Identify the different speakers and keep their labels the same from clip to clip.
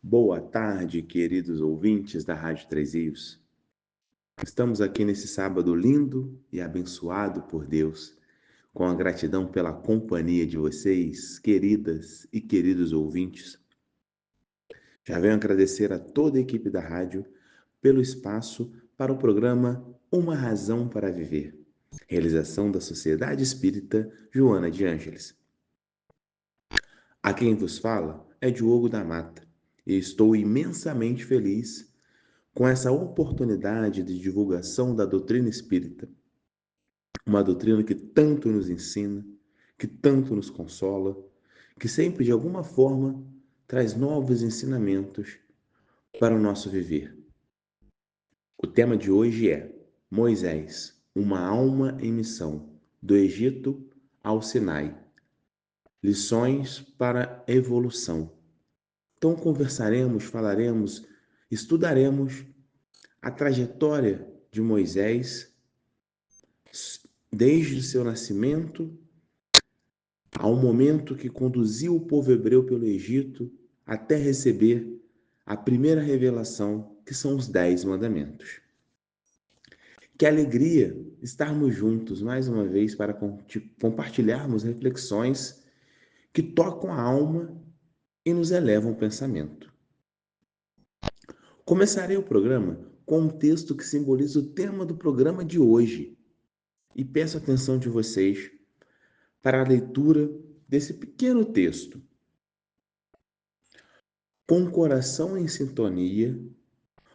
Speaker 1: Boa tarde, queridos ouvintes da Rádio Três Rios. Estamos aqui nesse sábado lindo e abençoado por Deus, com a gratidão pela companhia de vocês, queridas e queridos ouvintes. Já venho agradecer a toda a equipe da rádio pelo espaço para o programa Uma Razão para Viver, realização da Sociedade Espírita Joana de Ângeles. A quem vos fala é Diogo da Mata e estou imensamente feliz com essa oportunidade de divulgação da doutrina espírita, uma doutrina que tanto nos ensina, que tanto nos consola, que sempre de alguma forma traz novos ensinamentos para o nosso viver. O tema de hoje é Moisés, uma alma em missão, do Egito ao Sinai. Lições para a evolução. Então conversaremos, falaremos, estudaremos a trajetória de Moisés desde seu nascimento ao momento que conduziu o povo hebreu pelo Egito até receber a primeira revelação, que são os 10 mandamentos. Que alegria estarmos juntos mais uma vez para compartilharmos reflexões que tocam a alma e nos elevam o pensamento. Começarei o programa com um texto que simboliza o tema do programa de hoje e peço a atenção de vocês para a leitura desse pequeno texto. Com o coração em sintonia,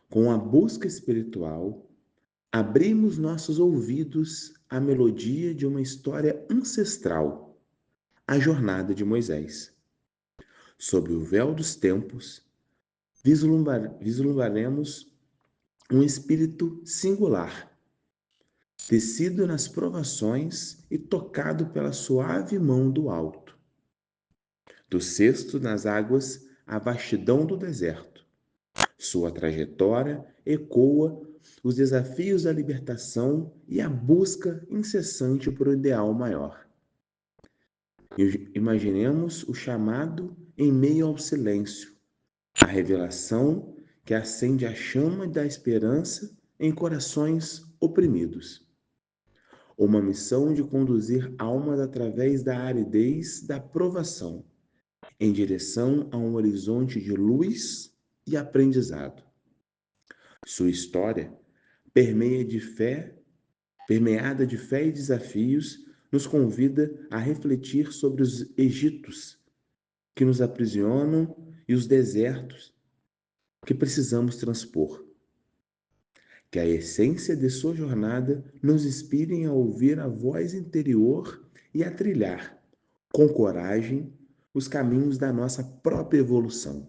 Speaker 1: com a busca espiritual, abrimos nossos ouvidos à melodia de uma história ancestral, a jornada de Moisés. Sob o véu dos tempos, vislumbraremos um espírito singular, tecido nas provações e tocado pela suave mão do alto. Do cesto nas águas, a vastidão do deserto. Sua trajetória ecoa os desafios da libertação e a busca incessante por um ideal maior. Imaginemos o chamado em meio ao silêncio, a revelação que acende a chama da esperança em corações oprimidos. Uma missão de conduzir almas através da aridez da provação, em direção a um horizonte de luz e aprendizado. Sua história, permeada de fé e desafios, nos convida a refletir sobre os Egitos que nos aprisionam e os desertos que precisamos transpor. Que a essência de sua jornada nos inspire a ouvir a voz interior e a trilhar, com coragem, os caminhos da nossa própria evolução.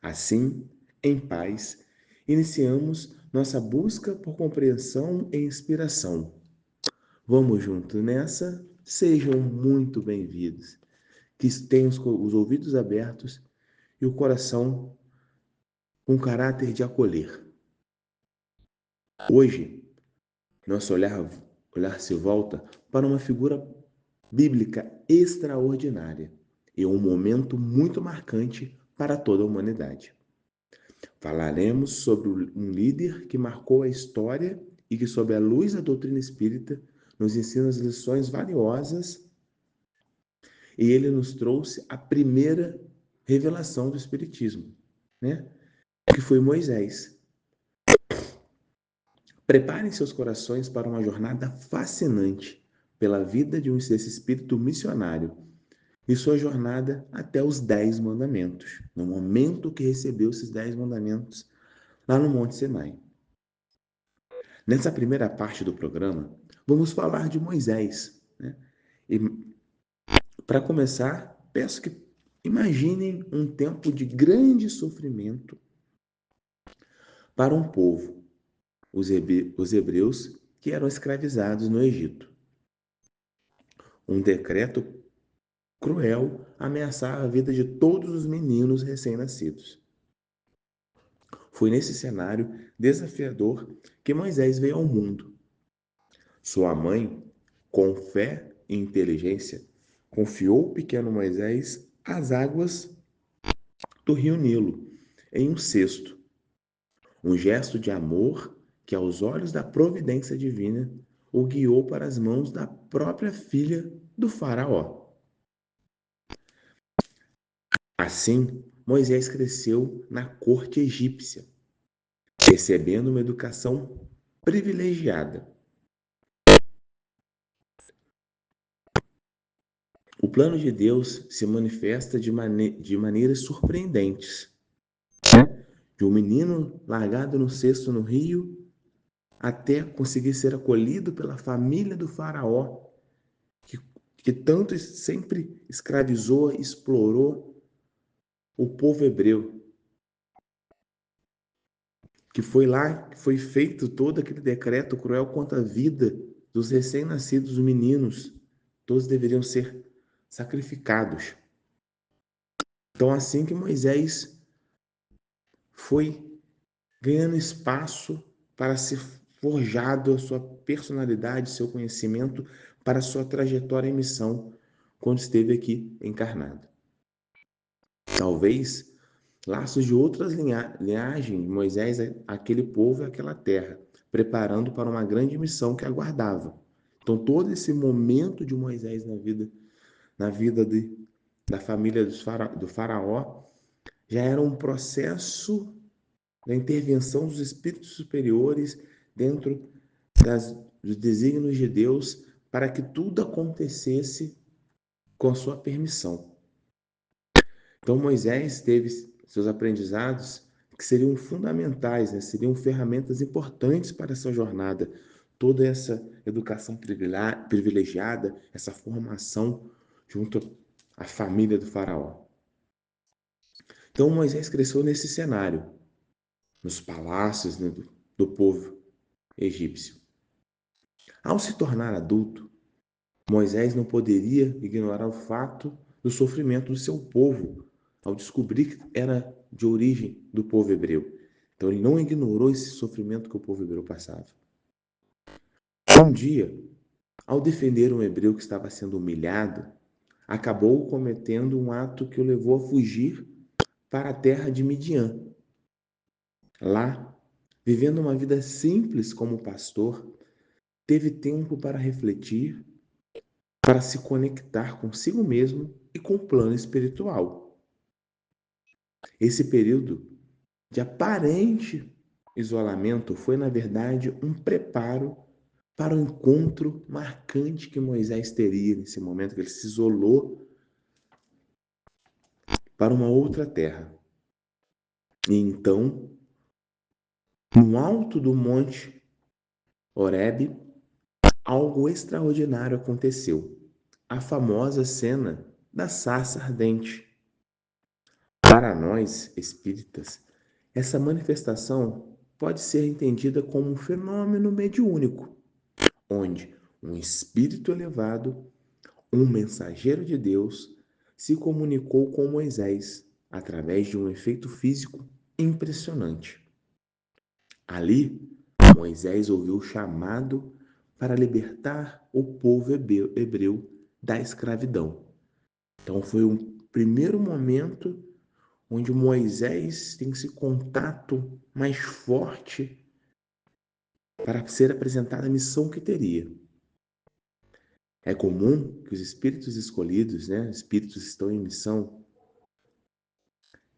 Speaker 1: Assim, em paz, iniciamos nossa busca por compreensão e inspiração. Vamos juntos nessa? Sejam muito bem-vindos. Que tenham os ouvidos abertos e o coração com caráter de acolher. Hoje, nosso olhar se volta para uma figura bíblica extraordinária e um momento muito marcante para toda a humanidade. Falaremos sobre um líder que marcou a história e que, sob a luz da doutrina espírita, nos ensina as lições valiosas, e ele nos trouxe a primeira revelação do Espiritismo, né? Que foi Moisés. Preparem seus corações para uma jornada fascinante pela vida desse espírito missionário e sua jornada até os 10 mandamentos, no momento que recebeu esses 10 mandamentos lá no Monte Sinai. Nessa primeira parte do programa, vamos falar de Moisés, né? E para começar, peço que imaginem um tempo de grande sofrimento para um povo, os hebreus que eram escravizados no Egito. Um decreto cruel ameaçava a vida de todos os meninos recém-nascidos. Foi nesse cenário desafiador que Moisés veio ao mundo. Sua mãe, com fé e inteligência, confiou o pequeno Moisés às águas do rio Nilo em um cesto, um gesto de amor que, aos olhos da providência divina, o guiou para as mãos da própria filha do faraó. Assim, Moisés cresceu na corte egípcia, recebendo uma educação privilegiada. O plano de Deus se manifesta de maneiras surpreendentes, né? De um menino largado no cesto no rio até conseguir ser acolhido pela família do faraó, que, que tanto sempre escravizou e explorou o povo hebreu, que foi lá que foi feito todo aquele decreto cruel contra a vida dos recém-nascidos meninos. Todos deveriam ser sacrificados. Então, assim que Moisés foi ganhando espaço para ser forjado a sua personalidade, seu conhecimento, para a sua trajetória e missão quando esteve aqui encarnado. Talvez laços de outras linhagens de Moisés aquele povo e aquela terra, preparando para uma grande missão que aguardava. Então, todo esse momento de Moisés na vida da família do faraó, já era um processo da intervenção dos espíritos superiores dentro dos desígnios de Deus para que tudo acontecesse com a sua permissão. Então Moisés teve seus aprendizados que seriam fundamentais, né? Seriam ferramentas importantes para essa jornada. Toda essa educação privilegiada, essa formação junto à família do faraó. Então Moisés cresceu nesse cenário, nos palácios, né, do povo egípcio. Ao se tornar adulto, Moisés não poderia ignorar o fato do sofrimento do seu povo, ao descobrir que era de origem do povo hebreu. Então ele não ignorou esse sofrimento que o povo hebreu passava. Um dia, ao defender um hebreu que estava sendo humilhado, acabou cometendo um ato que o levou a fugir para a terra de Midian. Lá, vivendo uma vida simples como pastor, teve tempo para refletir, para se conectar consigo mesmo e com o plano espiritual. Esse período de aparente isolamento foi, na verdade, um preparo para o encontro marcante que Moisés teria nesse momento que ele se isolou para uma outra terra. E então, no alto do monte Horebe, algo extraordinário aconteceu. A famosa cena da sarça ardente. Para nós, espíritas, essa manifestação pode ser entendida como um fenômeno mediúnico, onde um espírito elevado, um mensageiro de Deus, se comunicou com Moisés através de um efeito físico impressionante. Ali, Moisés ouviu o chamado para libertar o povo hebreu da escravidão. Então foi um primeiro momento onde Moisés tem esse contato mais forte para ser apresentada a missão que teria. É comum que os espíritos escolhidos, né, espíritos que estão em missão,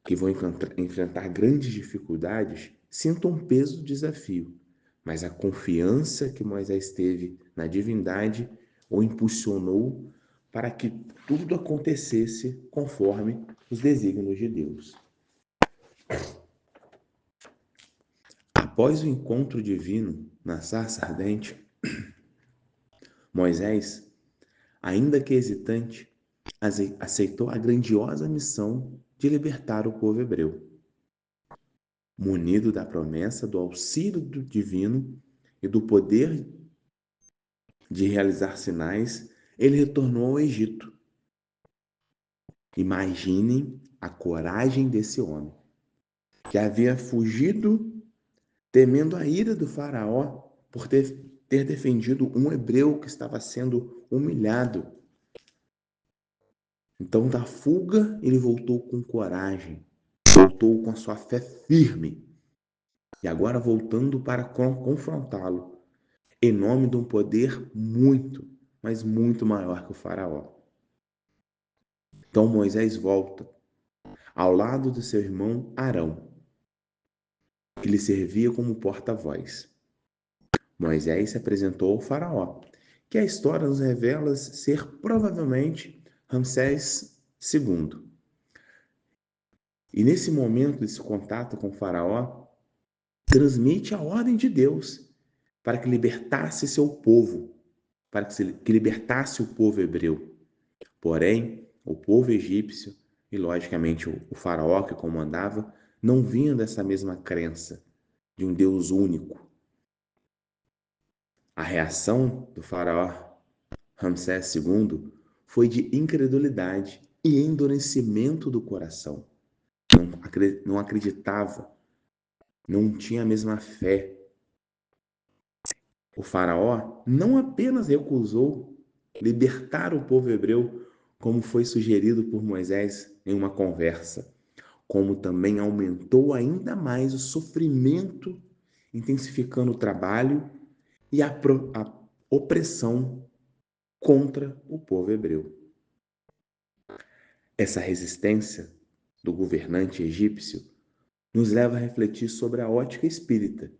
Speaker 1: que vão enfrentar grandes dificuldades, sintam um peso do desafio, mas a confiança que Moisés teve na divindade o impulsionou para que tudo acontecesse conforme os desígnios de Deus. Após o encontro divino na sarça ardente, Moisés, ainda que hesitante, aceitou a grandiosa missão de libertar o povo hebreu. Munido da promessa do auxílio divino e do poder de realizar sinais, ele retornou ao Egito. Imaginem a coragem desse homem, que havia fugido temendo a ira do faraó por ter defendido um hebreu que estava sendo humilhado. Então, da fuga, ele voltou com coragem, voltou com a sua fé firme e agora voltando para confrontá-lo em nome de um poder muito, mas muito maior que o faraó. Então Moisés volta ao lado de seu irmão Arão, que lhe servia como porta-voz. Moisés se apresentou ao faraó, que a história nos revela ser provavelmente Ramsés II. E nesse momento desse contato com o faraó, transmite a ordem de Deus para que libertasse seu povo, para que libertasse o povo hebreu. Porém, o povo egípcio e, logicamente, o faraó que comandava, não vinham dessa mesma crença de um Deus único. A reação do faraó Ramsés II foi de incredulidade e endurecimento do coração. Não acreditava, não tinha a mesma fé. O faraó não apenas recusou libertar o povo hebreu, como foi sugerido por Moisés em uma conversa, como também aumentou ainda mais o sofrimento, intensificando o trabalho e a opressão contra o povo hebreu. Essa resistência do governante egípcio nos leva a refletir sobre a ótica espírita,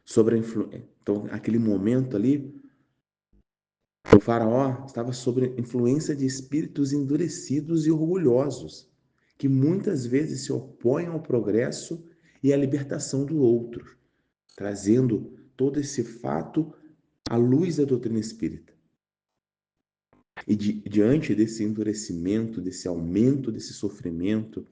Speaker 1: sobre a então, aquele momento ali, o faraó estava sob influência de espíritos endurecidos e orgulhosos, que muitas vezes se opõem ao progresso e à libertação do outro, trazendo todo esse fato à luz da doutrina espírita. E diante desse endurecimento, desse aumento desse sofrimento,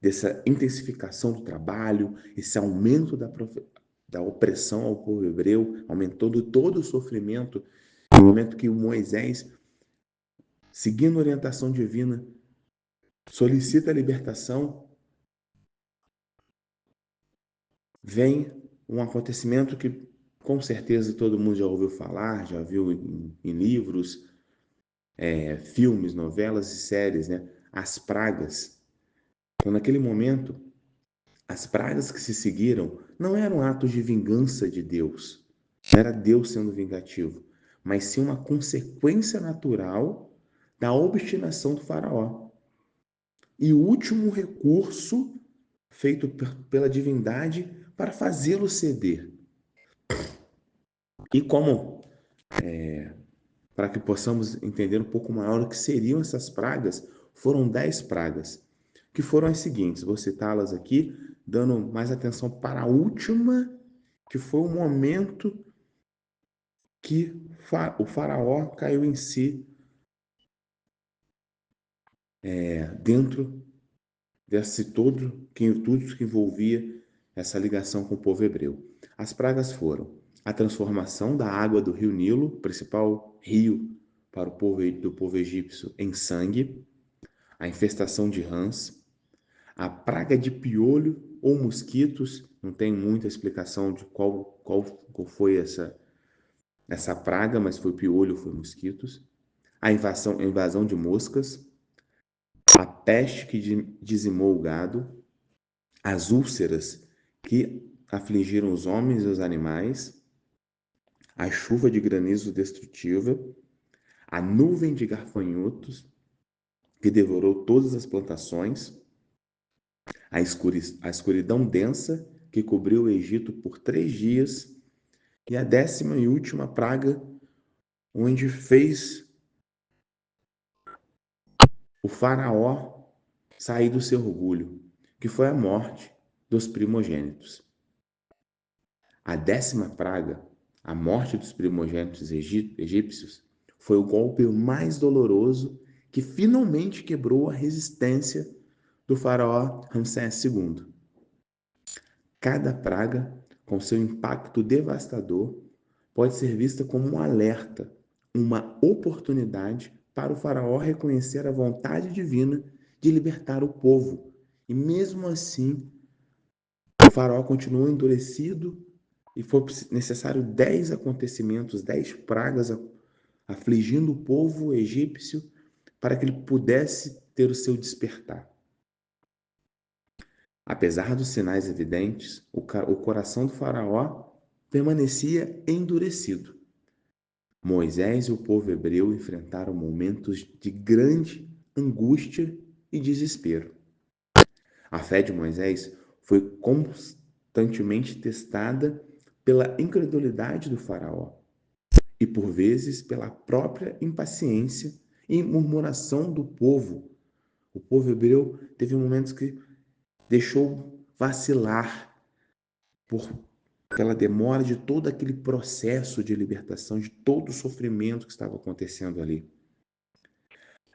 Speaker 1: dessa intensificação do trabalho, esse aumento da opressão ao povo hebreu, aumentando todo o sofrimento, no momento que o Moisés, seguindo a orientação divina, solicita a libertação, vem um acontecimento que com certeza todo mundo já ouviu falar, já viu em livros, filmes, novelas e séries, né? As pragas. Então, naquele momento, as pragas que se seguiram não eram atos de vingança de Deus, não era Deus sendo vingativo, mas sim uma consequência natural da obstinação do faraó. E o último recurso feito pela divindade para fazê-lo ceder. E como, para que possamos entender um pouco maior o que seriam essas pragas, foram 10 pragas, que foram as seguintes, vou citá-las aqui, dando mais atenção para a última, que foi o momento que o faraó caiu em si, dentro desse tudo que envolvia essa ligação com o povo hebreu. As pragas foram a transformação da água do rio Nilo, principal rio para o povo do povo egípcio, em sangue, a infestação de rãs, a praga de piolho ou mosquitos, não tem muita explicação de qual foi essa praga, mas foi piolho, foi mosquitos, a invasão de moscas, a peste que dizimou o gado, as úlceras que afligiram os homens e os animais, a chuva de granizo destrutiva, a nuvem de gafanhotos que devorou todas as plantações, a escuridão densa que cobriu o Egito por 3 dias, e a 10ª e última praga, onde fez o faraó sair do seu orgulho, que foi a morte dos primogênitos. A 10ª praga, a morte dos primogênitos egípcios, foi o golpe mais doloroso que finalmente quebrou a resistência do faraó Ramsés II. Cada praga, com seu impacto devastador, pode ser vista como um alerta, uma oportunidade para o faraó reconhecer a vontade divina de libertar o povo. E mesmo assim, o faraó continuou endurecido e foi necessário 10 acontecimentos, 10 pragas afligindo o povo egípcio para que ele pudesse ter o seu despertar. Apesar dos sinais evidentes, o coração do faraó permanecia endurecido. Moisés e o povo hebreu enfrentaram momentos de grande angústia e desespero. A fé de Moisés foi constantemente testada pela incredulidade do faraó e, por vezes, pela própria impaciência e murmuração do povo. O povo hebreu teve momentos que deixou vacilar por pela demora de todo aquele processo de libertação, de todo o sofrimento que estava acontecendo ali.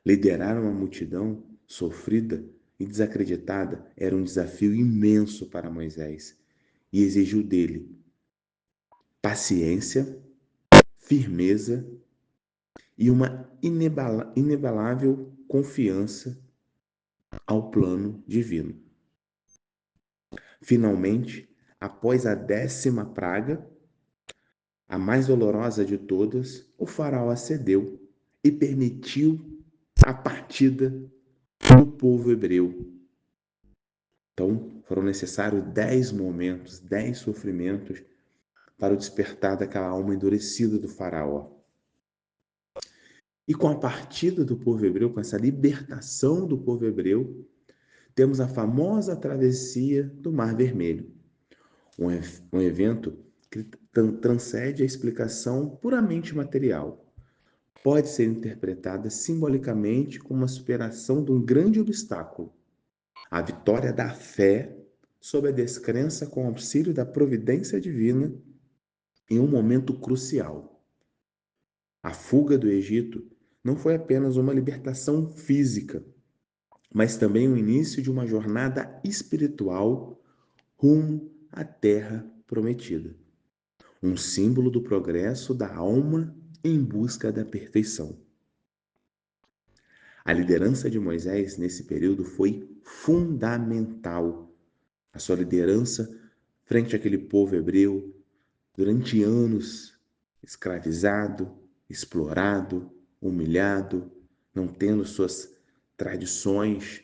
Speaker 1: Liderar uma multidão sofrida e desacreditada era um desafio imenso para Moisés e exigiu dele paciência, firmeza e uma inabalável confiança ao plano divino. Finalmente, após a 10ª praga, a mais dolorosa de todas, o faraó cedeu e permitiu a partida do povo hebreu. Então, foram necessários 10 momentos, 10 sofrimentos para o despertar daquela alma endurecida do faraó. E com a partida do povo hebreu, com essa libertação do povo hebreu, temos a famosa travessia do Mar Vermelho, um evento que transcende a explicação puramente material. Pode ser interpretada simbolicamente como a superação de um grande obstáculo, a vitória da fé sobre a descrença com o auxílio da providência divina em um momento crucial. A fuga do Egito não foi apenas uma libertação física, mas também o início de uma jornada espiritual rumo à terra prometida, um símbolo do progresso da alma em busca da perfeição. A liderança de Moisés nesse período foi fundamental. A sua liderança frente àquele povo hebreu, durante anos escravizado, explorado, humilhado, não tendo suas tradições.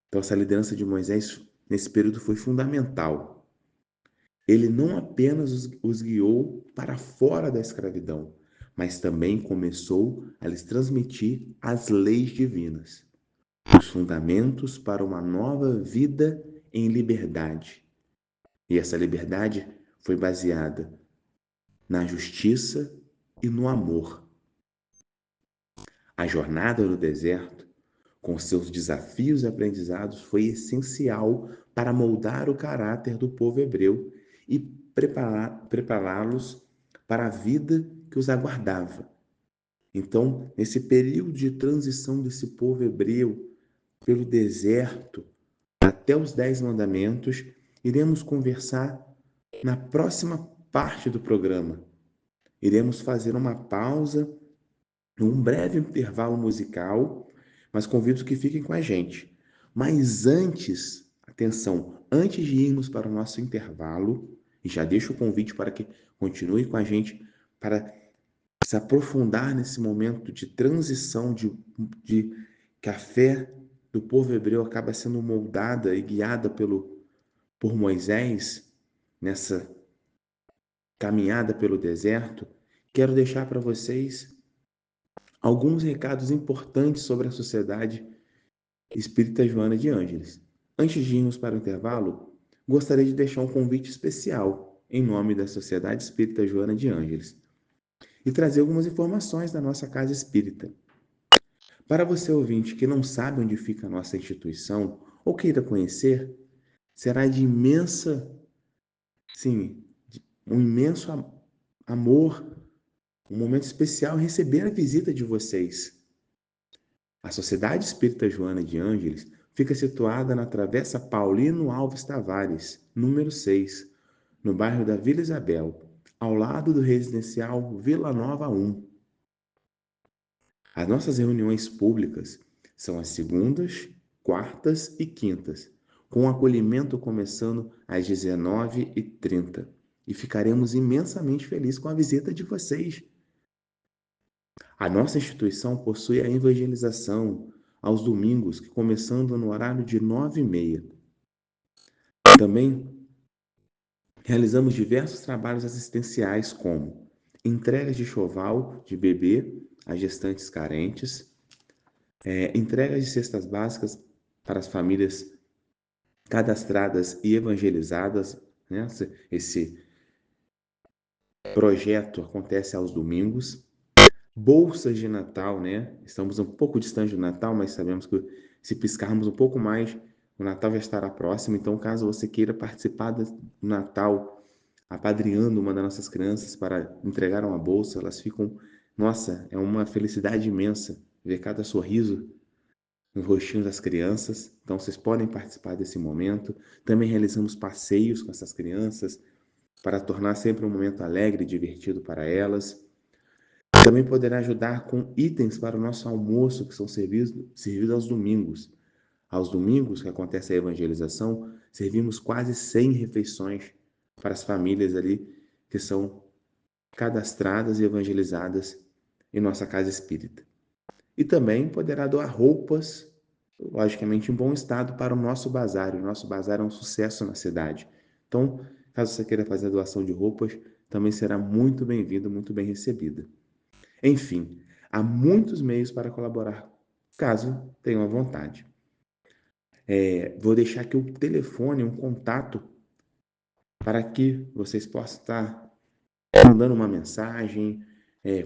Speaker 1: Então, essa liderança de Moisés nesse período foi fundamental. Ele não apenas os guiou para fora da escravidão, mas também começou a lhes transmitir as leis divinas, os fundamentos para uma nova vida em liberdade. E essa liberdade foi baseada na justiça e no amor. A jornada no deserto, com seus desafios e aprendizados, foi essencial para moldar o caráter do povo hebreu e prepará-los para a vida que os aguardava. Então, nesse período de transição desse povo hebreu pelo deserto até os 10 mandamentos, iremos conversar na próxima parte do programa. Iremos fazer uma pausa, um breve intervalo musical, mas convido que fiquem com a gente. Mas antes, atenção, antes de irmos para o nosso intervalo, e já deixo o convite para que continue com a gente para se aprofundar nesse momento de transição, de que a fé do povo hebreu acaba sendo moldada e guiada por Moisés nessa caminhada pelo deserto. Quero deixar para vocês alguns recados importantes sobre a Sociedade Espírita Joana de Ângeles. Antes de irmos para o intervalo, gostaria de deixar um convite especial em nome da Sociedade Espírita Joana de Ângeles e trazer algumas informações da nossa casa espírita. Para você ouvinte que não sabe onde fica a nossa instituição ou queira conhecer, será de imensa, sim, um imenso amor, um momento especial receber a visita de vocês. A Sociedade Espírita Joana de Ângeles fica situada na Travessa Paulino Alves Tavares, número 6, no bairro da Vila Isabel, ao lado do residencial Vila Nova 1. As nossas reuniões públicas são às segundas, quartas e quintas, com o acolhimento começando às 19h30. E ficaremos imensamente felizes com a visita de vocês. A nossa instituição possui a evangelização aos domingos, começando no horário de 9h30. Também realizamos diversos trabalhos assistenciais, como entregas de enxoval de bebê a gestantes carentes, entregas de cestas básicas para as famílias cadastradas e evangelizadas, né? Esse projeto acontece aos domingos. Bolsas de Natal, né? Estamos um pouco distante do Natal, mas sabemos que se piscarmos um pouco mais, o Natal já estará próximo. Então, caso você queira participar do Natal, apadrinhando uma das nossas crianças para entregar uma bolsa, elas ficam, nossa, é uma felicidade imensa ver cada sorriso no rostinho das crianças. Então, vocês podem participar desse momento. Também realizamos passeios com essas crianças para tornar sempre um momento alegre e divertido para elas. Também poderá ajudar com itens para o nosso almoço, que são servidos aos domingos. Aos domingos, que acontece a evangelização, servimos quase 100 refeições para as famílias ali que são cadastradas e evangelizadas em nossa casa espírita. E também poderá doar roupas, logicamente em bom estado, para o nosso bazar. O nosso bazar é um sucesso na cidade. Então, caso você queira fazer a doação de roupas, também será muito bem-vindo, muito bem recebida. Enfim, há muitos meios para colaborar, caso tenham a vontade. Vou deixar aqui o telefone, um contato, para que vocês possam estar mandando uma mensagem,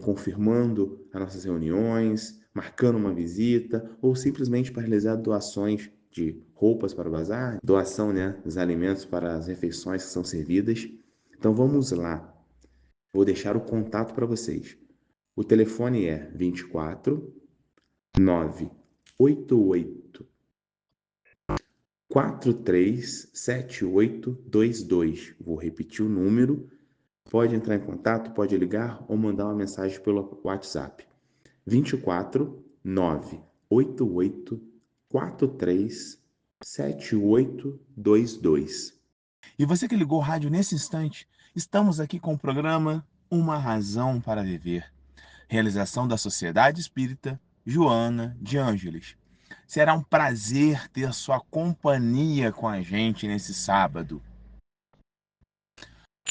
Speaker 1: confirmando as nossas reuniões, marcando uma visita, ou simplesmente para realizar doações de roupas para o bazar, doação, né, dos alimentos para as refeições que são servidas. Então vamos lá. Vou deixar o contato para vocês. O telefone é 24 988 437822. Vou repetir o número. Pode entrar em contato, pode ligar ou mandar uma mensagem pelo WhatsApp. 24 988 437822. E você que ligou o rádio nesse instante, estamos aqui com o programa Uma Razão para Viver. Realização da Sociedade Espírita Joana de Ângeles. Será um prazer ter sua companhia com a gente nesse sábado.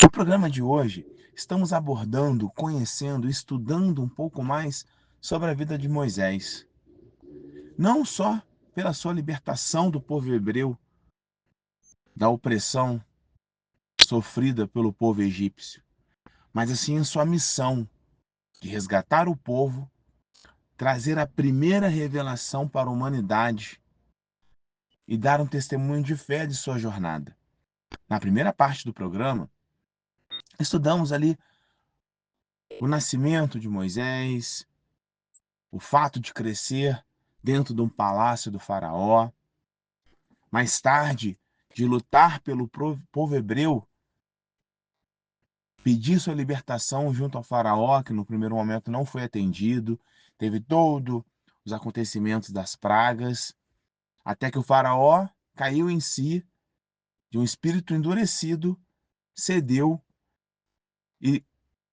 Speaker 1: No programa de hoje, estamos abordando, conhecendo, estudando um pouco mais sobre a vida de Moisés. Não só pela sua libertação do povo hebreu, da opressão sofrida pelo povo egípcio, mas assim em sua missão de resgatar o povo, trazer a primeira revelação para a humanidade e dar um testemunho de fé de sua jornada. Na primeira parte do programa, estudamos ali o nascimento de Moisés, o fato de crescer dentro de um palácio do faraó, mais tarde de lutar pelo povo hebreu, pedir sua libertação junto ao faraó, que no primeiro momento não foi atendido, teve todos os acontecimentos das pragas, até que o faraó caiu em si, de um espírito endurecido, cedeu e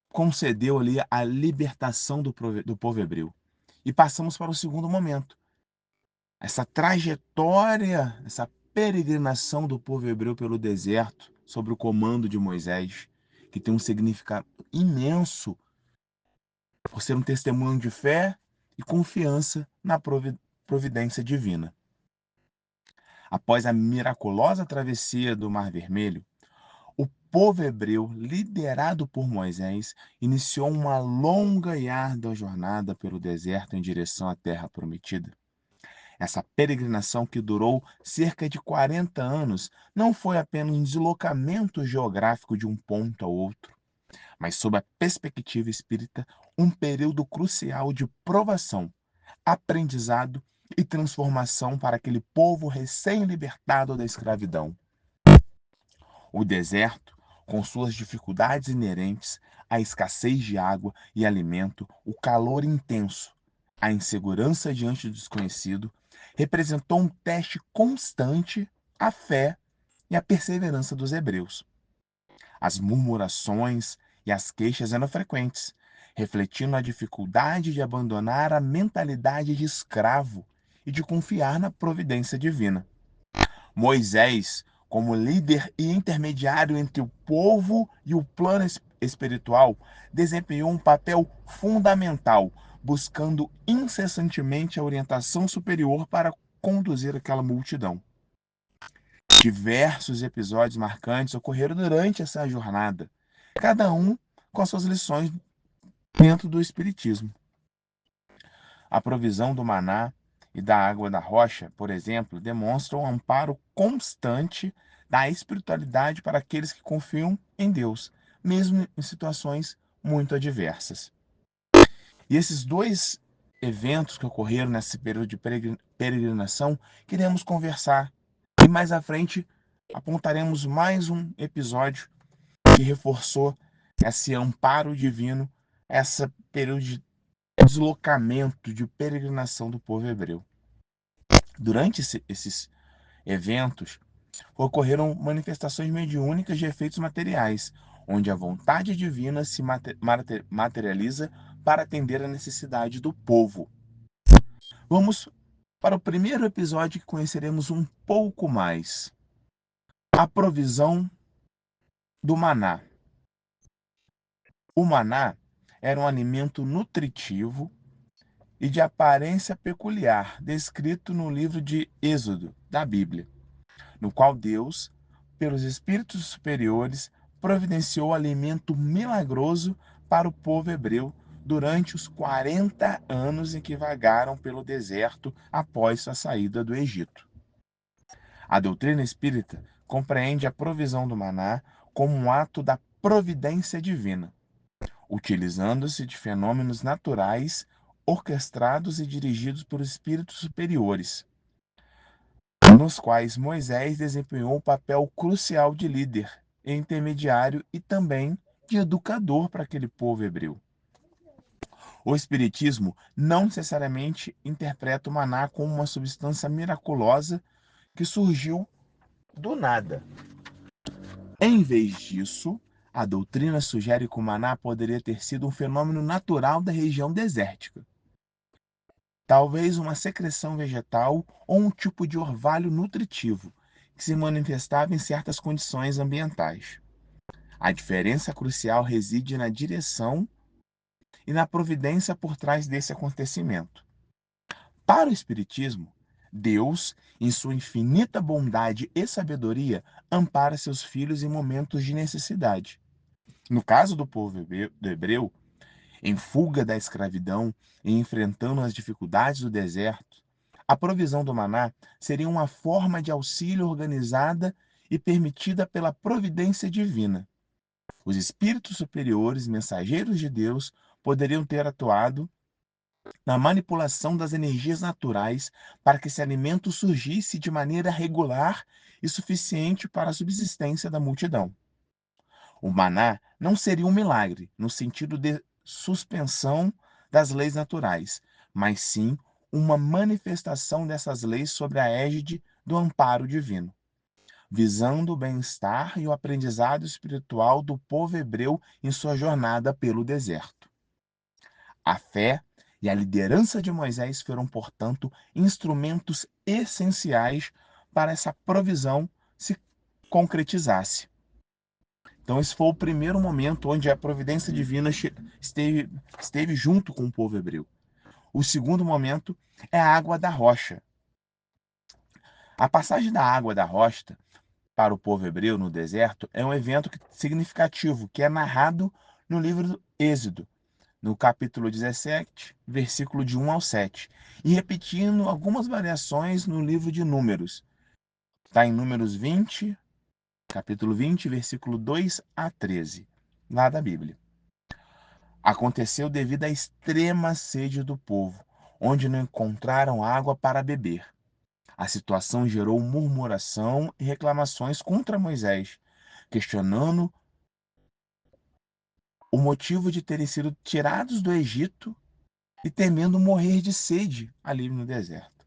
Speaker 1: concedeu ali a libertação do povo hebreu. E passamos para o segundo momento. Essa trajetória, essa peregrinação do povo hebreu pelo deserto, sob o comando de Moisés, que tem um significado imenso por ser um testemunho de fé e confiança na providência divina. Após a miraculosa travessia do Mar Vermelho, o povo hebreu, liderado por Moisés, iniciou uma longa e árdua jornada pelo deserto em direção à Terra Prometida. Essa peregrinação, que durou cerca de 40 anos, não foi apenas um deslocamento geográfico de um ponto ao outro, mas, sob a perspectiva espírita, um período crucial de provação, aprendizado e transformação para aquele povo recém-libertado da escravidão. O deserto, com suas dificuldades inerentes, a escassez de água e alimento, o calor intenso, a insegurança diante do desconhecido, representou um teste constante à fé e à perseverança dos hebreus. As murmurações e as queixas eram frequentes, refletindo a dificuldade de abandonar a mentalidade de escravo e de confiar na providência divina. Moisés,
Speaker 2: como líder e intermediário entre o povo e o plano espiritual, desempenhou um papel fundamental, buscando incessantemente a orientação superior para conduzir aquela multidão. Diversos episódios marcantes ocorreram durante essa jornada, cada um com as suas lições dentro do Espiritismo. A provisão do maná e da água da rocha, por exemplo, demonstram um amparo constante da espiritualidade para aqueles que confiam em Deus, mesmo em situações muito adversas. E esses dois eventos que ocorreram nesse período de peregrinação, queremos conversar. E mais à frente apontaremos mais um episódio que reforçou esse amparo divino, esse período de deslocamento, de peregrinação do povo hebreu. Durante esses eventos, ocorreram manifestações mediúnicas de efeitos materiais, onde a vontade divina se materializa para atender a necessidade do povo. Vamos para o primeiro episódio que conheceremos um pouco mais. A provisão do maná. O maná era um alimento nutritivo e de aparência peculiar, descrito no livro de Êxodo, da Bíblia, no qual Deus, pelos espíritos superiores, providenciou alimento milagroso para o povo hebreu durante os 40 anos em que vagaram pelo deserto após sua saída do Egito. A doutrina espírita compreende a provisão do maná como um ato da providência divina, utilizando-se de fenômenos naturais orquestrados e dirigidos por espíritos superiores, nos quais Moisés desempenhou um papel crucial de líder, intermediário e também de educador para aquele povo hebreu. O Espiritismo não necessariamente interpreta o maná como uma substância miraculosa que surgiu do nada. Em vez disso, a doutrina sugere que o maná poderia ter sido um fenômeno natural da região desértica, talvez uma secreção vegetal ou um tipo de orvalho nutritivo, que se manifestava em certas condições ambientais. A diferença crucial reside na direção e na providência por trás desse acontecimento. Para o Espiritismo, Deus, em sua infinita bondade e sabedoria, ampara seus filhos em momentos de necessidade. No caso do povo hebreu, em fuga da escravidão e enfrentando as dificuldades do deserto, a provisão do maná seria uma forma de auxílio organizada e permitida pela providência divina. Os espíritos superiores, mensageiros de Deus, poderiam ter atuado na manipulação das energias naturais para que esse alimento surgisse de maneira regular e suficiente para a subsistência da multidão. O maná não seria um milagre, no sentido de suspensão das leis naturais, mas sim uma manifestação dessas leis sobre a égide do amparo divino, visando o bem-estar e o aprendizado espiritual do povo hebreu em sua jornada pelo deserto. A fé e a liderança de Moisés foram, portanto, instrumentos essenciais para essa provisão se concretizasse. Então, esse foi o primeiro momento onde a providência divina esteve junto com o povo hebreu. O segundo momento é a água da rocha. A passagem da água da rocha para o povo hebreu no deserto é um evento significativo que é narrado no livro do Êxodo, no capítulo 17, versículo de 1 ao 7, e repetindo algumas variações no livro de Números. Está em Números 20, capítulo 20, versículo 2 a 13, lá da Bíblia. Aconteceu devido à extrema sede do povo, onde não encontraram água para beber. A situação gerou murmuração e reclamações contra Moisés, questionando o motivo de terem sido tirados do Egito e temendo morrer de sede ali no deserto.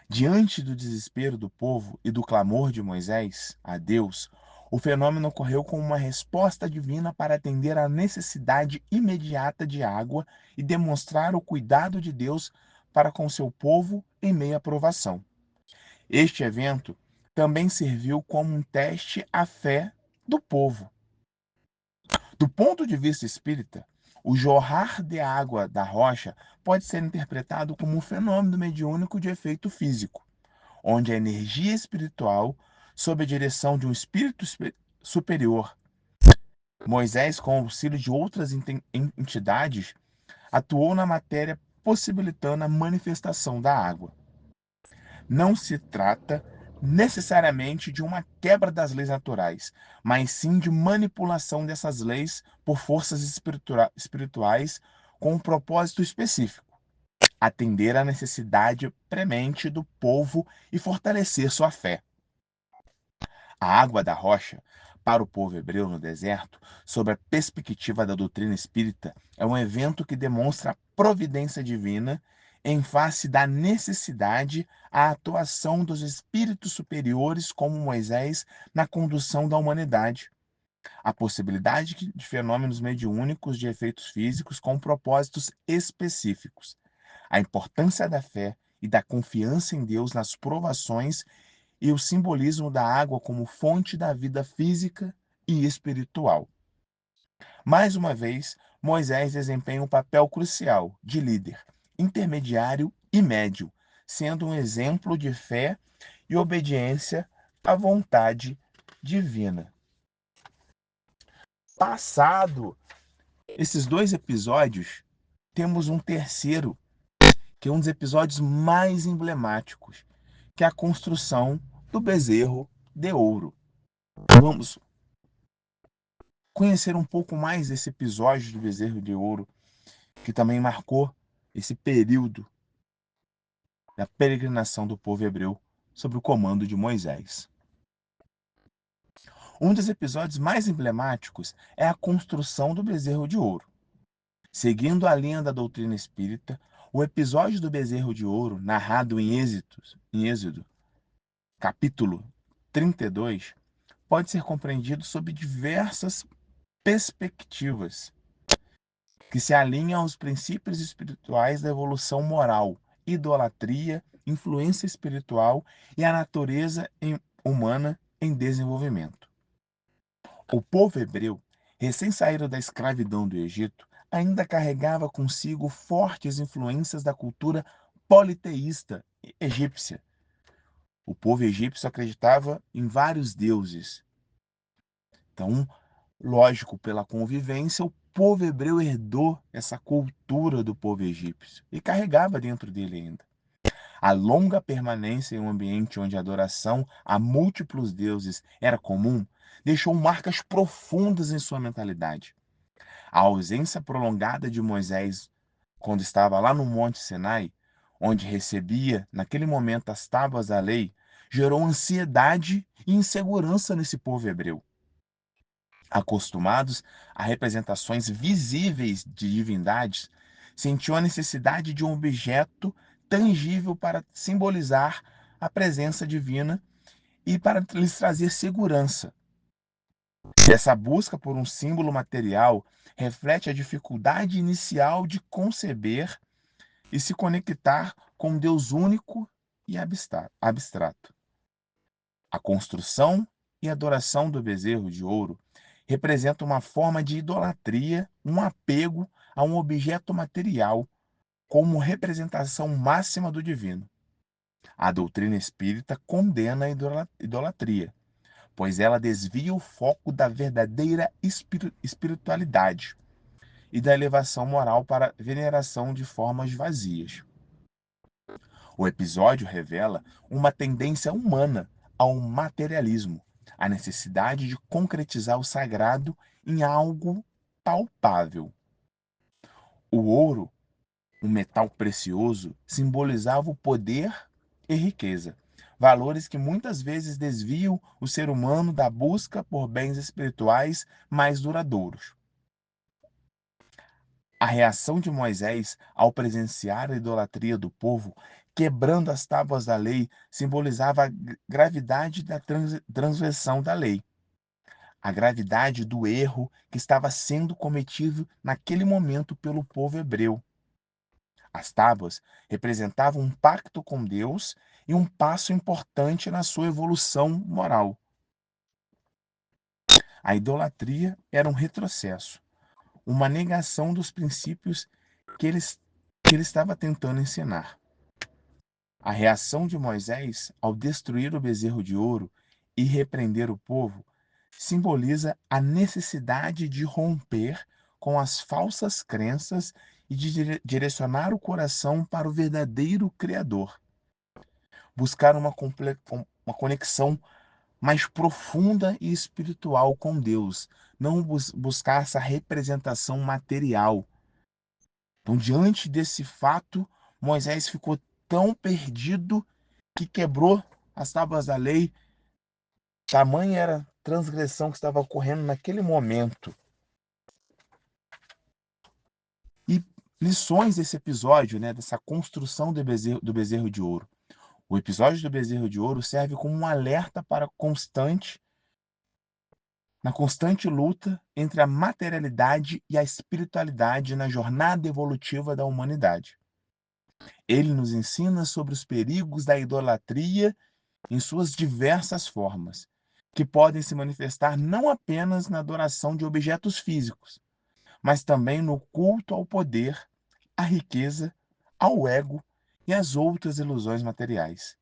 Speaker 2: Diante do desespero do povo e do clamor de Moisés a Deus, o fenômeno ocorreu como uma resposta divina para atender à necessidade imediata de água e demonstrar o cuidado de Deus para com seu povo em meio à provação. Este evento também serviu como um teste à fé do povo. Do ponto de vista espírita, o jorrar de água da rocha pode ser interpretado como um fenômeno mediúnico de efeito físico, onde a energia espiritual, sob a direção de um espírito superior, Moisés, com o auxílio de outras entidades, atuou na matéria, possibilitando a manifestação da água. Não se trata necessariamente de uma quebra das leis naturais, mas sim de manipulação dessas leis por forças espirituais com um propósito específico: atender à necessidade premente do povo e fortalecer sua fé. A água da rocha, para o povo hebreu no deserto, sob a perspectiva da doutrina espírita, é um evento que demonstra a providência divina em face da necessidade à atuação dos espíritos superiores como Moisés na condução da humanidade. A possibilidade de fenômenos mediúnicos de efeitos físicos com propósitos específicos. A importância da fé e da confiança em Deus nas provações e o simbolismo da água como fonte da vida física e espiritual. Mais uma vez, Moisés desempenha um papel crucial de líder, intermediário e médio, sendo um exemplo de fé e obediência à vontade divina. Passado esses dois episódios, temos um terceiro, que é um dos episódios mais emblemáticos, que é a construção do bezerro de ouro. Vamos conhecer um pouco mais desse episódio do bezerro de ouro, que também marcou esse período da peregrinação do povo hebreu sob o comando de Moisés. Um dos episódios mais emblemáticos é a construção do bezerro de ouro. Seguindo a linha da doutrina espírita, o episódio do bezerro de ouro, narrado em Êxodo, capítulo 32, pode ser compreendido sob diversas perspectivas que se alinham aos princípios espirituais da evolução moral, idolatria, influência espiritual e a natureza humana em desenvolvimento. O povo hebreu, recém-saído da escravidão do Egito, ainda carregava consigo fortes influências da cultura politeísta egípcia. O povo egípcio acreditava em vários deuses. Então, lógico, pela convivência, o povo hebreu herdou essa cultura do povo egípcio e carregava dentro dele ainda. A longa permanência em um ambiente onde a adoração a múltiplos deuses era comum deixou marcas profundas em sua mentalidade. A ausência prolongada de Moisés, quando estava lá no Monte Sinai, onde recebia, naquele momento, as tábuas da lei, gerou ansiedade e insegurança nesse povo hebreu. Acostumados a representações visíveis de divindades, sentiu a necessidade de um objeto tangível para simbolizar a presença divina e para lhes trazer segurança. Essa busca por um símbolo material reflete a dificuldade inicial de conceber e se conectar com um Deus único e abstrato. A construção e adoração do bezerro de ouro representa uma forma de idolatria, um apego a um objeto material como representação máxima do divino. A doutrina espírita condena a idolatria, pois ela desvia o foco da verdadeira espiritualidade e da elevação moral para a veneração de formas vazias. O episódio revela uma tendência humana ao materialismo, a necessidade de concretizar o sagrado em algo palpável. O ouro, um metal precioso, simbolizava o poder e riqueza, valores que muitas vezes desviam o ser humano da busca por bens espirituais mais duradouros. A reação de Moisés ao presenciar a idolatria do povo, quebrando as tábuas da lei, simbolizava a gravidade da transgressão da lei, a gravidade do erro que estava sendo cometido naquele momento pelo povo hebreu. As tábuas representavam um pacto com Deus e um passo importante na sua evolução moral. A idolatria era um retrocesso, uma negação dos princípios que ele estava tentando ensinar. A reação de Moisés ao destruir o bezerro de ouro e repreender o povo simboliza a necessidade de romper com as falsas crenças e de direcionar o coração para o verdadeiro Criador. Buscar uma conexão mais profunda e espiritual com Deus, não buscar essa representação material. Então, diante desse fato, Moisés ficou tão perdido que quebrou as tábuas da lei. Tamanha era a transgressão que estava ocorrendo naquele momento. E lições desse episódio, né, dessa construção do bezerro de ouro. O episódio do bezerro de ouro serve como um alerta para na constante luta entre a materialidade e a espiritualidade na jornada evolutiva da humanidade. Ele nos ensina sobre os perigos da idolatria em suas diversas formas, que podem se manifestar não apenas na adoração de objetos físicos, mas também no culto ao poder, à riqueza, ao ego e às outras ilusões materiais.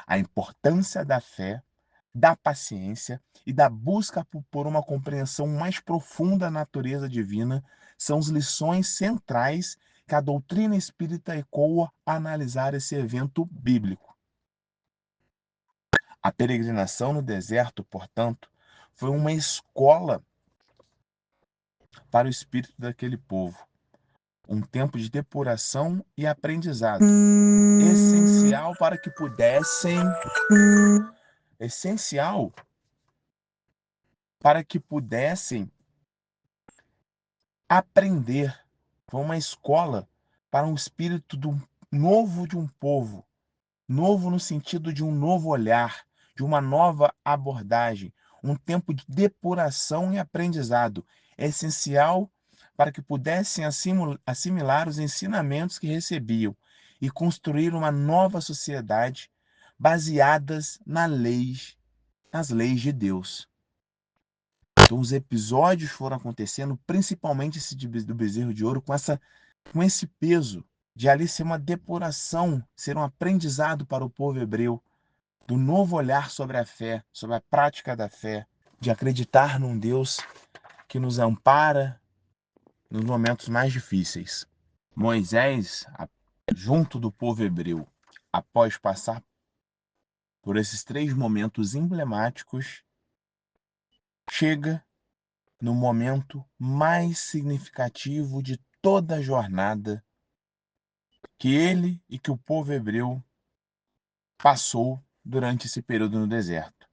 Speaker 2: A importância da fé, da paciência e da busca por uma compreensão mais profunda da natureza divina são as lições centrais que a doutrina espírita ecoa a analisar esse evento bíblico. A peregrinação no deserto, portanto, foi uma escola para o espírito daquele povo, um tempo de depuração e aprendizado, essencial para que essencial pudessem aprender. Foi uma escola para um espírito novo de um povo, novo no sentido de um novo olhar, de uma nova abordagem, um tempo de depuração e aprendizado, essencial para que pudessem assimilar os ensinamentos que recebiam e construir uma nova sociedade baseadas nas leis de Deus. Então, os episódios foram acontecendo, principalmente esse do bezerro de ouro, com esse peso de ali ser uma depuração, ser um aprendizado para o povo hebreu, do novo olhar sobre a fé, sobre a prática da fé, de acreditar num Deus que nos ampara nos momentos mais difíceis. Moisés, junto do povo hebreu, após passar por esses 3 momentos emblemáticos, chega no momento mais significativo de toda a jornada que ele e que o povo hebreu passou durante esse período no deserto.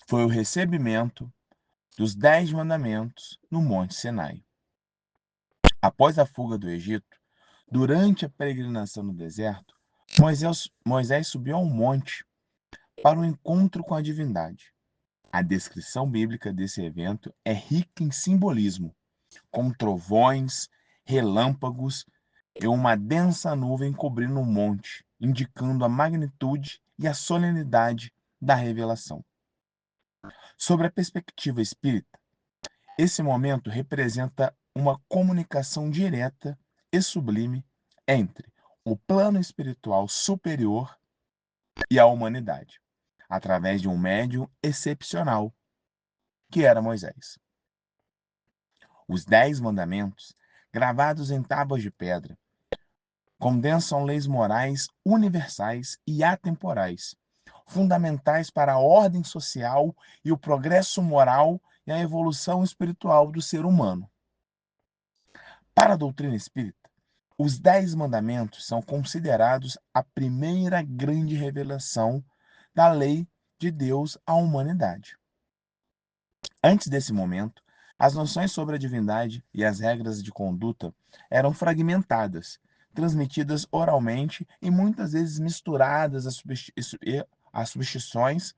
Speaker 2: Foi o recebimento dos 10 mandamentos no Monte Sinai. Após a fuga do Egito, durante a peregrinação no deserto, Moisés subiu ao monte para um encontro com a divindade. A descrição bíblica desse evento é rica em simbolismo, com trovões, relâmpagos e uma densa nuvem cobrindo o monte, indicando a magnitude e a solenidade da revelação. Sobre a perspectiva espírita, esse momento representa uma comunicação direta e sublime entre o plano espiritual superior e a humanidade, através de um médium excepcional, que era Moisés. Os 10 mandamentos, gravados em tábuas de pedra, condensam leis morais universais e atemporais, fundamentais para a ordem social e o progresso moral e a evolução espiritual do ser humano. Para a doutrina espírita, os 10 mandamentos são considerados a primeira grande revelação da lei de Deus à humanidade. Antes desse momento, as noções sobre a divindade e as regras de conduta eram fragmentadas, transmitidas oralmente e muitas vezes misturadas às superstições,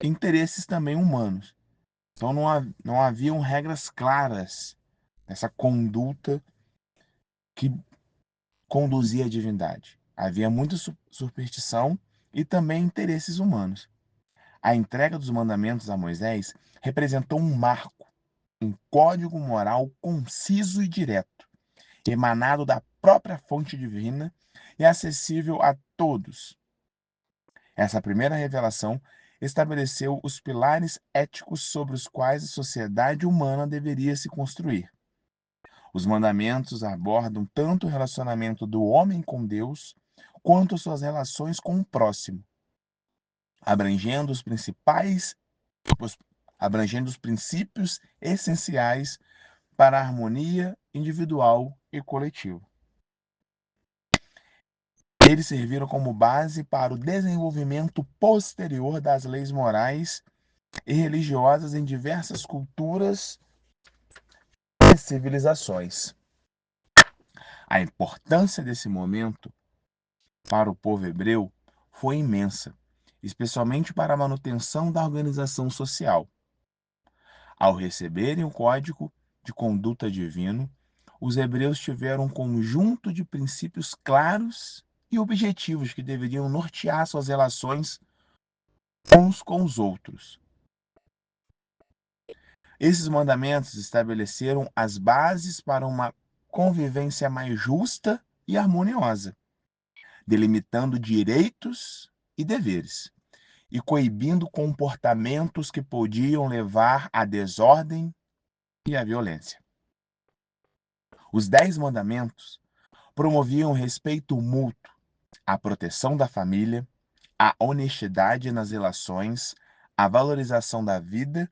Speaker 2: interesses também humanos. Então não haviam regras claras nessa conduta que conduzia à divindade. Havia muita superstição e também interesses humanos. A entrega dos mandamentos a Moisés representou um marco, um código moral conciso e direto, emanado da própria fonte divina e acessível a todos. Essa primeira revelação estabeleceu os pilares éticos sobre os quais a sociedade humana deveria se construir. Os mandamentos abordam tanto o relacionamento do homem com Deus, quanto suas relações com o próximo, abrangendo os principais, abrangendo os princípios essenciais para a harmonia individual e coletiva. Eles serviram como base para o desenvolvimento posterior das leis morais e religiosas em diversas culturas e civilizações. A importância desse momento para o povo hebreu foi imensa, especialmente para a manutenção da organização social. Ao receberem o código de conduta divino, os hebreus tiveram um conjunto de princípios claros e objetivos que deveriam nortear suas relações uns com os outros. Esses mandamentos estabeleceram as bases para uma convivência mais justa e harmoniosa, delimitando direitos e deveres e coibindo comportamentos que podiam levar à desordem e à violência. Os 10 mandamentos promoviam o respeito mútuo, a proteção da família, a honestidade nas relações, a valorização da vida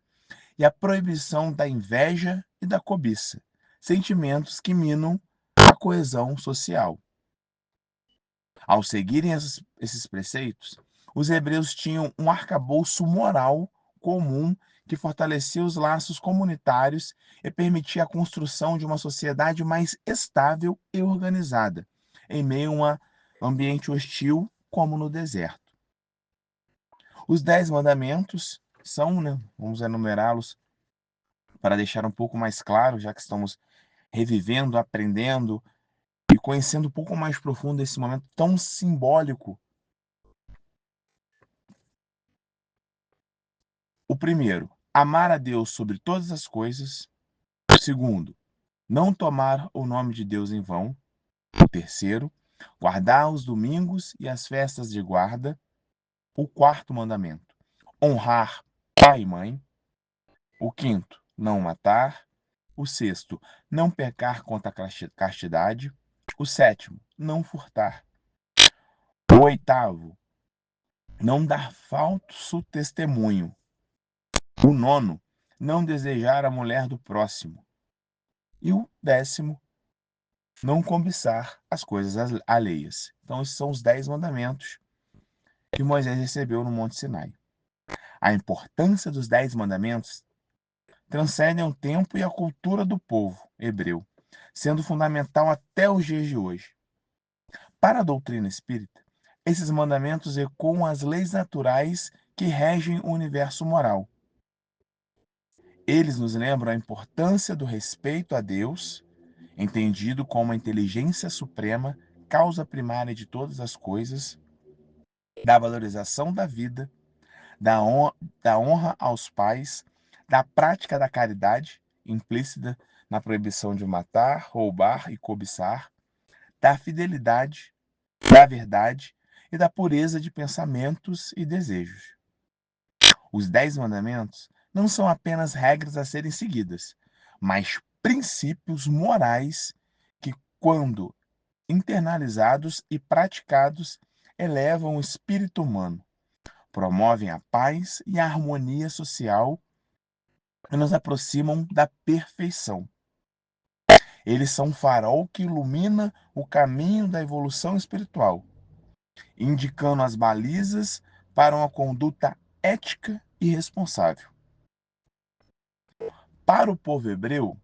Speaker 2: e a proibição da inveja e da cobiça, sentimentos que minam a coesão social. Ao seguirem esses preceitos, os hebreus tinham um arcabouço moral comum que fortalecia os laços comunitários e permitia a construção de uma sociedade mais estável e organizada, em meio a um ambiente hostil como no deserto. Os 10 mandamentos são, vamos enumerá-los para deixar um pouco mais claro, já que estamos revivendo, aprendendo e conhecendo um pouco mais profundo esse momento tão simbólico. O primeiro, amar a Deus sobre todas as coisas. O segundo, não tomar o nome de Deus em vão. O terceiro, guardar os domingos e as festas de guarda. O quarto mandamento, honrar pai e mãe. O quinto, não matar. O sexto, não pecar contra a castidade. O sétimo, não furtar. O oitavo, não dar falso testemunho. O nono, não desejar a mulher do próximo. E o 10º, não cobiçar as coisas alheias. Então, esses são os 10 mandamentos que Moisés recebeu no Monte Sinai. A importância dos 10 mandamentos transcendem o tempo e a cultura do povo hebreu, sendo fundamental até os dias de hoje. Para a doutrina espírita, esses mandamentos ecoam as leis naturais que regem o universo moral. Eles nos lembram a importância do respeito a Deus, entendido como a inteligência suprema, causa primária de todas as coisas, da valorização da vida, da honra aos pais, da prática da caridade, implícita na proibição de matar, roubar e cobiçar, da fidelidade, da verdade e da pureza de pensamentos e desejos. Os 10 mandamentos não são apenas regras a serem seguidas, mas princípios morais que, quando internalizados e praticados, elevam o espírito humano, promovem a paz e a harmonia social e nos aproximam da perfeição. Eles são um farol que ilumina o caminho da evolução espiritual, indicando as balizas para uma conduta ética e responsável. Para o povo hebreu,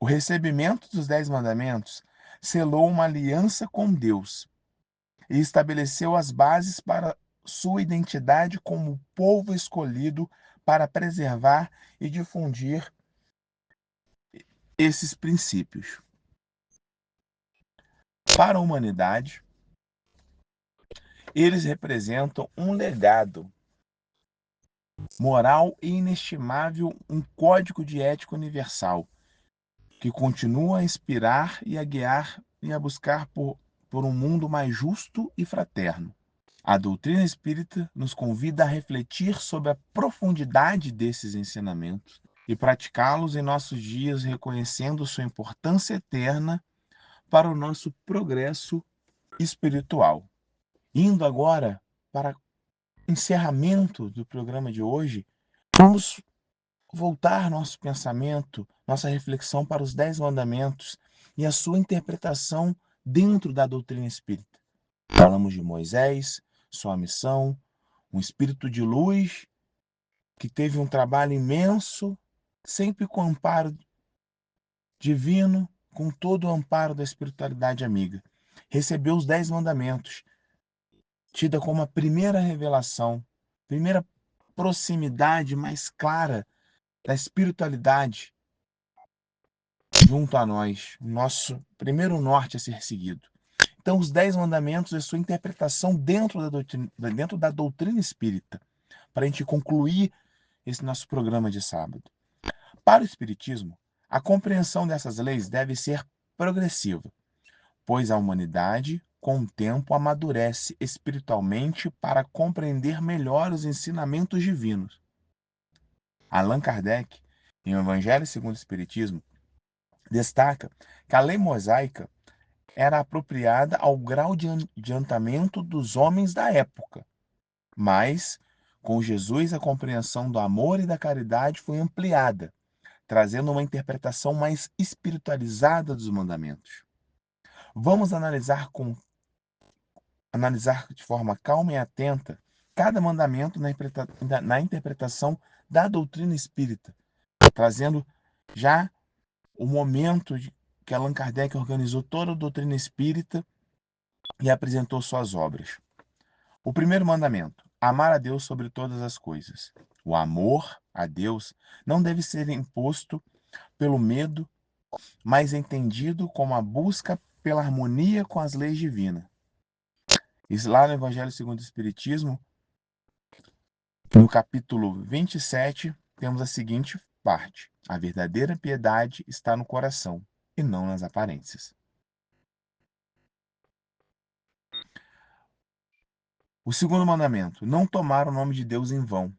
Speaker 2: o recebimento dos 10 mandamentos selou uma aliança com Deus e estabeleceu as bases para sua identidade como povo escolhido para preservar e difundir esses princípios. Para a humanidade, eles representam um legado moral e inestimável, um código de ética universal que continua a inspirar e a guiar e a buscar por um mundo mais justo e fraterno. A doutrina espírita nos convida a refletir sobre a profundidade desses ensinamentos e praticá-los em nossos dias, reconhecendo sua importância eterna para o nosso progresso espiritual. Indo agora para o encerramento do programa de hoje, vamos voltar nosso pensamento, nossa reflexão para os 10 mandamentos e a sua interpretação dentro da doutrina espírita. Falamos de Moisés, sua missão, um espírito de luz que teve um trabalho imenso, sempre com amparo divino, com todo o amparo da espiritualidade amiga. Recebeu os 10 mandamentos, tida como a primeira revelação, primeira proximidade mais clara da espiritualidade junto a nós, nosso primeiro norte a ser seguido. Então, os 10 mandamentos e sua interpretação dentro da doutrina espírita, para a gente concluir esse nosso programa de sábado. Para o Espiritismo, a compreensão dessas leis deve ser progressiva, pois a humanidade, com o tempo, amadurece espiritualmente para compreender melhor os ensinamentos divinos. Allan Kardec, em O Evangelho segundo o Espiritismo, destaca que a lei mosaica era apropriada ao grau de adiantamento dos homens da época, mas, com Jesus, a compreensão do amor e da caridade foi ampliada, trazendo uma interpretação mais espiritualizada dos mandamentos. Vamos analisar de forma calma e atenta cada mandamento na interpretação da doutrina espírita, trazendo já o momento que Allan Kardec organizou toda a doutrina espírita e apresentou suas obras. O primeiro mandamento: amar a Deus sobre todas as coisas. O amor a Deus não deve ser imposto pelo medo, mas entendido como a busca pela harmonia com as leis divinas. Isso lá no Evangelho segundo o Espiritismo, no capítulo 27, temos a seguinte parte: a verdadeira piedade está no coração e não nas aparências. O segundo mandamento: não tomar o nome de Deus em vão.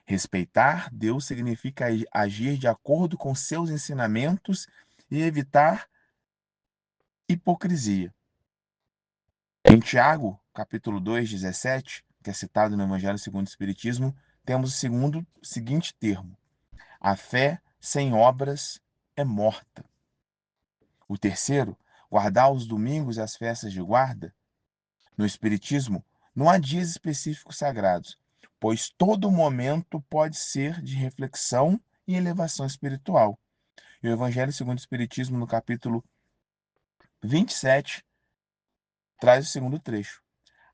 Speaker 2: Respeitar Deus significa agir de acordo com seus ensinamentos e evitar hipocrisia. Em Tiago, capítulo 2, 17, que é citado no Evangelho segundo o Espiritismo, temos o seguinte termo: a fé sem obras é morta. O terceiro: guardar os domingos e as festas de guarda. No Espiritismo, não há dias específicos sagrados, pois todo momento pode ser de reflexão e elevação espiritual. E o Evangelho segundo o Espiritismo, no capítulo 27, traz o segundo trecho: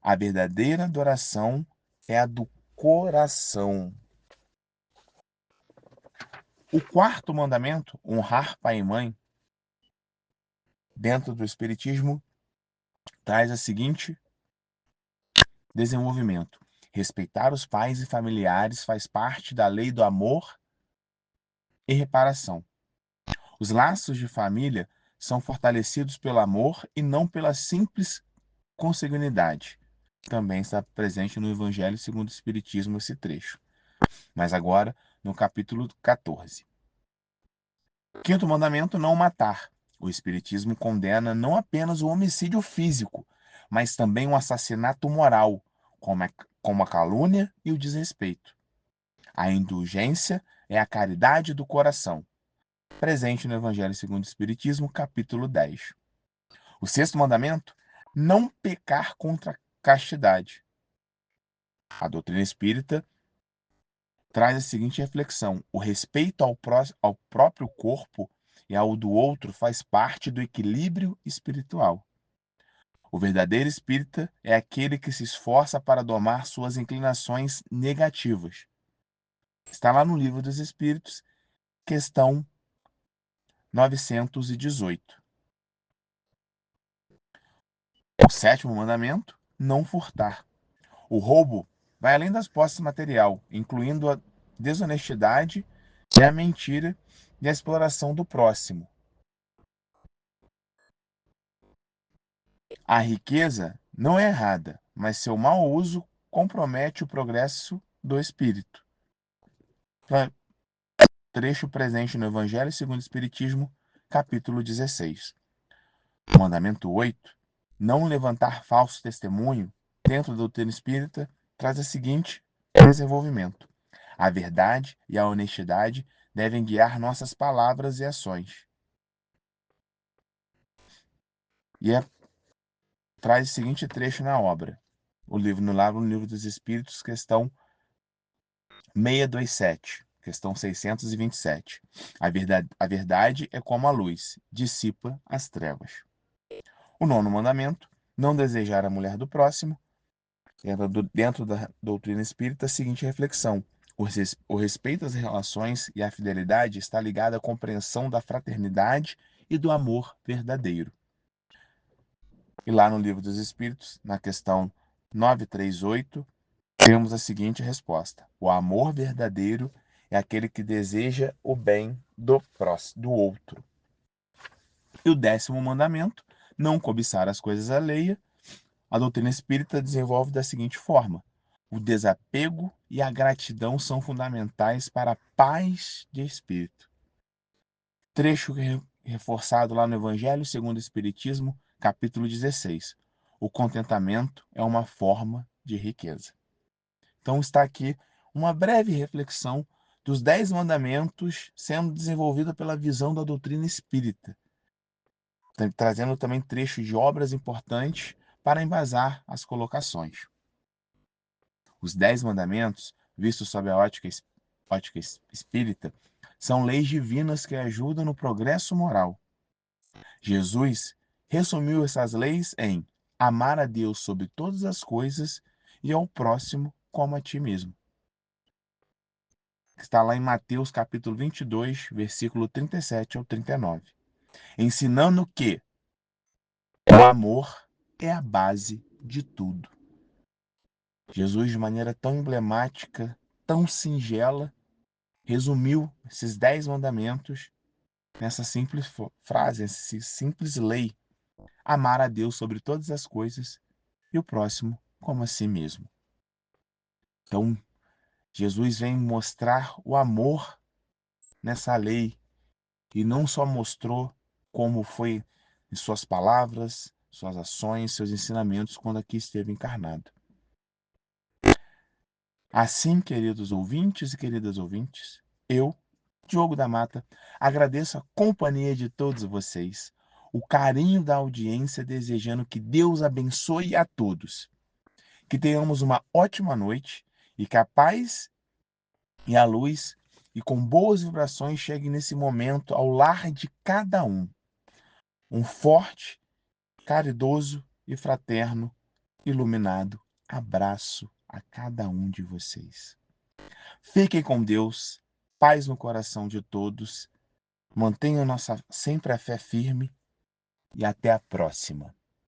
Speaker 2: a verdadeira adoração é a do coração. O quarto mandamento, honrar pai e mãe, dentro do Espiritismo, traz a seguinte desenvolvimento: respeitar os pais e familiares faz parte da lei do amor e reparação. Os laços de família são fortalecidos pelo amor e não pela simples consanguinidade. Também está presente no Evangelho segundo o Espiritismo esse trecho. Mas agora, no capítulo 14. Quinto mandamento: não matar. O Espiritismo condena não apenas o homicídio físico, mas também o assassinato moral, como a calúnia e o desrespeito. A indulgência é a caridade do coração, presente no Evangelho segundo o Espiritismo, capítulo 10. O sexto mandamento: não pecar contra a castidade. A doutrina espírita traz a seguinte reflexão: o respeito ao próprio corpo e ao do outro faz parte do equilíbrio espiritual. O verdadeiro espírita é aquele que se esforça para domar suas inclinações negativas. Está lá no Livro dos Espíritos, questão 918. 7º mandamento, não furtar. O roubo vai além das posses material, incluindo a desonestidade e a mentira e a exploração do próximo. A riqueza não é errada, mas seu mau uso compromete o progresso do espírito. Trecho presente no Evangelho segundo o Espiritismo, capítulo 16. O mandamento 8, não levantar falso testemunho, dentro da doutrina espírita, traz o seguinte desenvolvimento: a verdade e a honestidade devem guiar nossas palavras e ações. E traz o seguinte trecho na obra, no Livro dos Espíritos, questão 627, questão 627. A verdade é como a luz, dissipa as trevas. O 9º mandamento, não desejar a mulher do próximo, dentro da doutrina espírita, a seguinte reflexão: o respeito às relações e à fidelidade está ligado à compreensão da fraternidade e do amor verdadeiro. E lá no Livro dos Espíritos, na questão 938, temos a seguinte resposta: o amor verdadeiro é aquele que deseja o bem do próximo, do outro. E o 10º mandamento, não cobiçar as coisas alheias, a doutrina espírita desenvolve da seguinte forma: o desapego e a gratidão são fundamentais para a paz de espírito. Trecho reforçado lá no Evangelho segundo o Espiritismo, capítulo 16. O contentamento é uma forma de riqueza. Então está aqui uma breve reflexão dos 10 mandamentos sendo desenvolvida pela visão da doutrina espírita, trazendo também trechos de obras importantes para embasar as colocações. Os 10 mandamentos, vistos sob a ótica espírita, são leis divinas que ajudam no progresso moral. Jesus resumiu essas leis em amar a Deus sobre todas as coisas e ao próximo como a ti mesmo. Está lá em Mateus capítulo 22, versículo 37 ao 39. Ensinando que o amor é a base de tudo. Jesus, de maneira tão emblemática, tão singela, resumiu esses 10 mandamentos nessa simples frase, essa simples lei: amar a Deus sobre todas as coisas e o próximo como a si mesmo. Então, Jesus vem mostrar o amor nessa lei, e não só mostrou como foi em suas palavras, suas ações, seus ensinamentos quando aqui esteve encarnado. Assim, queridos ouvintes e queridas ouvintes, eu, Diogo da Mata, agradeço a companhia de todos vocês, o carinho da audiência, desejando que Deus abençoe a todos, que tenhamos uma ótima noite e que a paz e a luz e com boas vibrações cheguem nesse momento ao lar de cada um. Um forte, caridoso e fraterno, iluminado abraço a cada um de vocês. Fiquem com Deus, paz no coração de todos, mantenham sempre a fé firme e até a próxima.